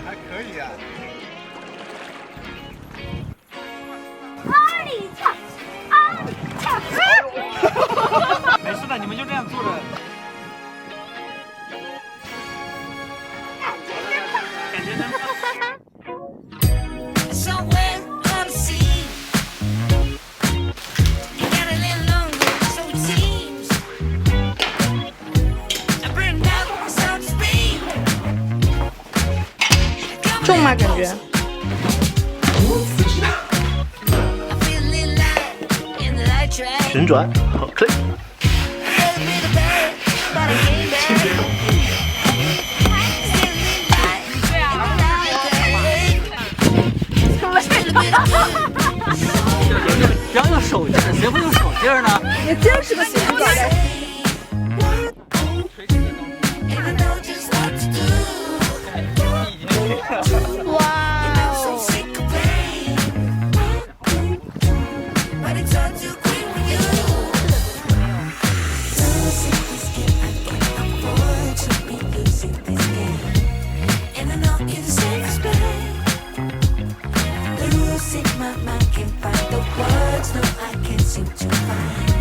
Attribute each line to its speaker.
Speaker 1: 还可以啊。
Speaker 2: 没事的，你们就这样坐着。感觉真棒。
Speaker 3: 重吗？感觉？
Speaker 1: 旋转，好，可以。
Speaker 2: 不要用手劲儿，谁会用手劲儿呢？
Speaker 3: 你真是个喜欢搞的。哇哦！My
Speaker 4: mind can't find the words, no, I can't seem to find